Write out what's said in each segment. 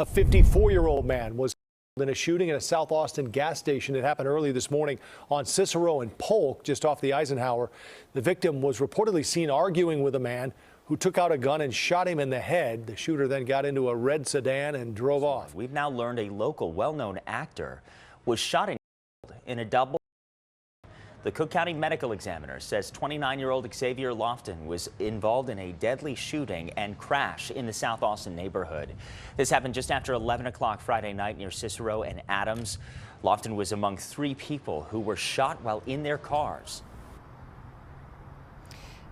A 54-year-old man was in a shooting at a South Austin gas station. It happened early this morning on Cicero and Polk, just off the Eisenhower. The victim was reportedly seen arguing with a man who took out a gun and shot him in the head. The shooter then got into a red sedan and drove off. We've now learned a local well-known actor was shot and killed in a double. The Cook County Medical Examiner says 29-year-old Xavier Lofton was involved in a deadly shooting and crash in the South Austin neighborhood. This happened just after 11 o'clock Friday night near Cicero and Adams. Lofton was among 3 people who were shot while in their cars.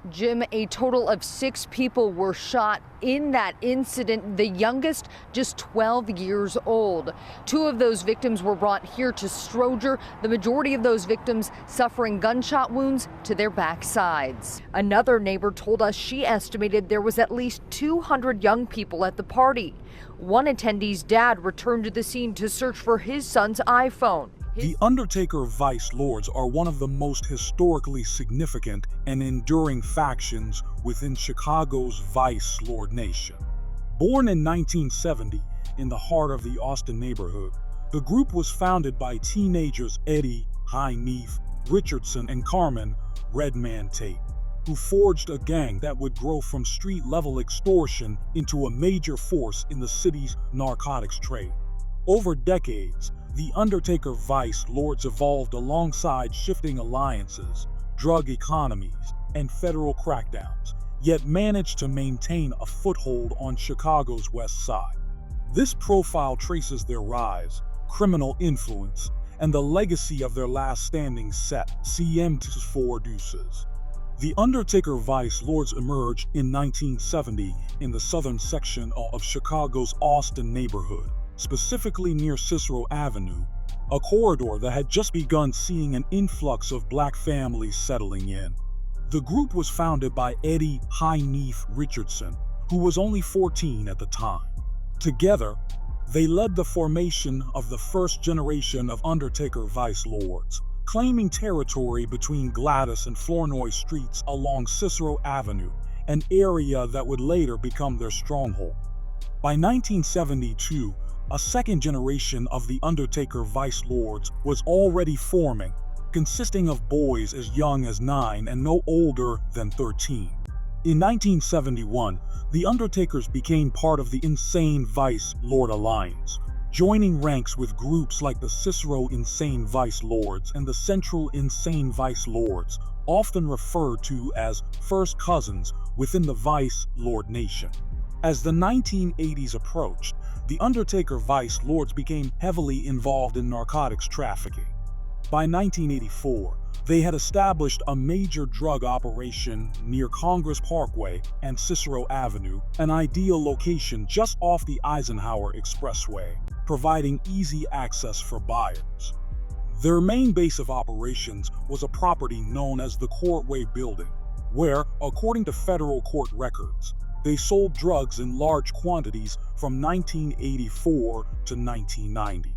Jim, a total of 6 people were shot in that incident, the youngest just 12 years old. 2 of those victims were brought here to Stroger, the majority of those victims suffering gunshot wounds to their backsides. Another neighbor told us she estimated there was at least 200 young people at the party. One attendee's dad returned to the scene to search for his son's iPhone. The Undertaker Vice Lords are one of the most historically significant and enduring factions within Chicago's Vice Lord Nation. Born in 1970 in the heart of the Austin neighborhood, the group was founded by teenagers Eddie, Neef, Richardson and Carmen, Redman Tate, who forged a gang that would grow from street-level extortion into a major force in the city's narcotics trade. Over decades, the Undertaker Vice Lords evolved alongside shifting alliances, drug economies, and federal crackdowns, yet managed to maintain a foothold on Chicago's west side. This profile traces their rise, criminal influence, and the legacy of their last standing set, CM4 Deuces. The Undertaker Vice Lords emerged in 1970 in the southern section of Chicago's Austin neighborhood, specifically near Cicero Avenue, a corridor that had just begun seeing an influx of black families settling in. The group was founded by Eddie Neef Richardson, who was only 14 at the time. Together, they led the formation of the first generation of Undertaker Vice Lords, claiming territory between Gladys and Flournoy streets along Cicero Avenue, an area that would later become their stronghold. By 1972, a second generation of the Undertaker Vice Lords was already forming, consisting of boys as young as 9 and no older than 13. In 1971, the Undertakers became part of the Insane Vice Lord Alliance, joining ranks with groups like the Cicero Insane Vice Lords and the Central Insane Vice Lords, often referred to as first cousins within the Vice Lord Nation. As the 1980s approached, the Undertaker Vice Lords became heavily involved in narcotics trafficking. By 1984, they had established a major drug operation near Congress Parkway and Cicero Avenue, an ideal location just off the Eisenhower Expressway, providing easy access for buyers. Their main base of operations was a property known as the Courtway building, where, according to federal court records, they sold drugs in large quantities from 1984 to 1990.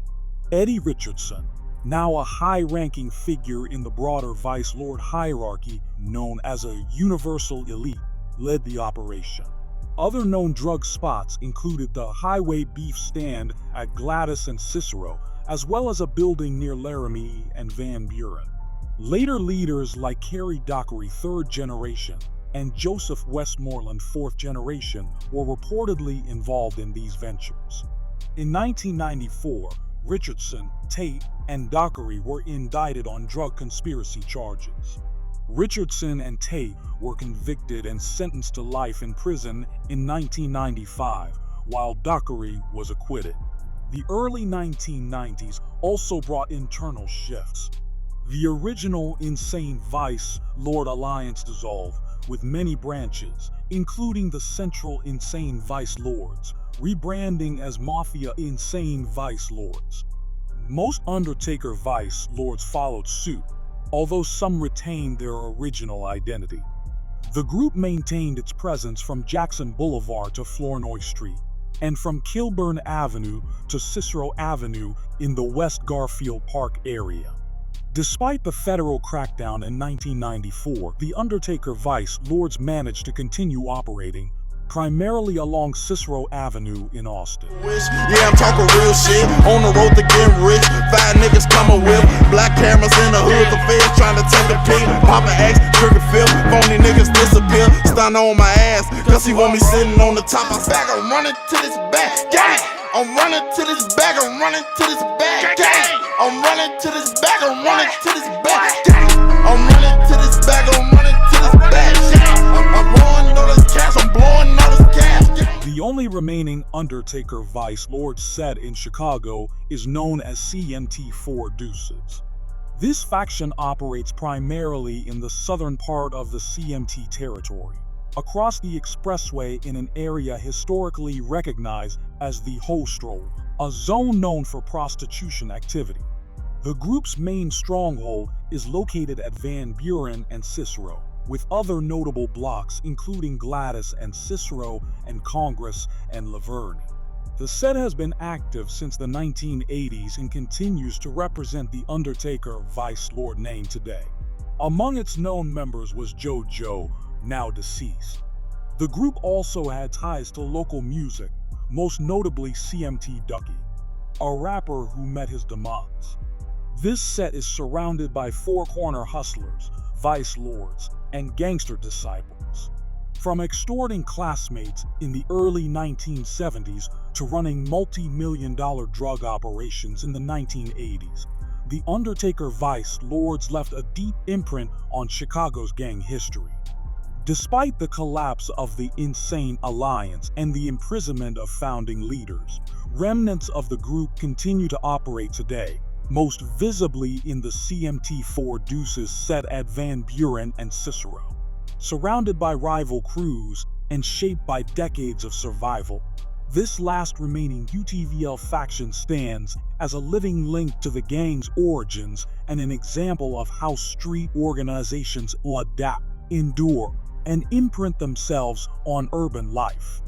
Eddie Richardson, now a high-ranking figure in the broader Vice Lord hierarchy known as a universal elite, led the operation. Other known drug spots included the highway beef stand at Gladys and Cicero, as well as a building near Laramie and Van Buren. Later leaders like Carrie Dockery, 3rd generation, and Joseph Westmoreland, 4th generation, were reportedly involved in these ventures. In 1994, Richardson, Tate, and Dockery were indicted on drug conspiracy charges. Richardson and Tate were convicted and sentenced to life in prison in 1995, while Dockery was acquitted. The early 1990s also brought internal shifts. The original Insane Vice Lord Alliance dissolved, with many branches, including the Central Insane Vice Lords, rebranding as Mafia Insane Vice Lords. Most Undertaker Vice Lords followed suit, although some retained their original identity. The group maintained its presence from Jackson Boulevard to Flournoy Street, and from Kilburn Avenue to Cicero Avenue in the West Garfield Park area. Despite the federal crackdown in 1994, the Undertaker Vice Lords managed to continue operating, primarily along Cicero Avenue in Austin. Yeah, I'm talking real shit. On the road to get rich. 5 niggas come a whip. Black cameras in the hood. The feds trying to take a peek. Papa X, trigger flip. Phony niggas disappear. Stun on my ass. Cause he want me sitting on the top. I'm running to this back. Gang! I'm running to this bag. I'm running to this bag. Gang! I'm running to this bag. I'm running to this bag. Gang! I'm running to this bag. I'm running to this bag. I'm blowing all this cash. I'm blowing all this cash. The only remaining Undertaker Vice Lords set in Chicago is known as CMT4 Deuces. This faction operates primarily in the southern part of the CMT territory, across the expressway in an area historically recognized as the Hoe Stroll, a zone known for prostitution activity. The group's main stronghold is located at Van Buren and Cicero, with other notable blocks including Gladys and Cicero and Congress and Laverne. The set has been active since the 1980s and continues to represent the Undertaker Vice Lord name today. Among its known members was JoJo, now deceased. The group also had ties to local music, most notably CMT Ducky, a rapper who met his demise. This set is surrounded by four-corner hustlers, vice lords, and gangster disciples. From extorting classmates in the early 1970s to running multi-million-dollar drug operations in the 1980s, the Undertaker Vice Lords left a deep imprint on Chicago's gang history. Despite the collapse of the Insane Alliance and the imprisonment of founding leaders, remnants of the group continue to operate today, most visibly in the CMT4 Deuces set at Van Buren and Cicero. Surrounded by rival crews and shaped by decades of survival, this last remaining UTVL faction stands as a living link to the gang's origins and an example of how street organizations will adapt, endure, and imprint themselves on urban life.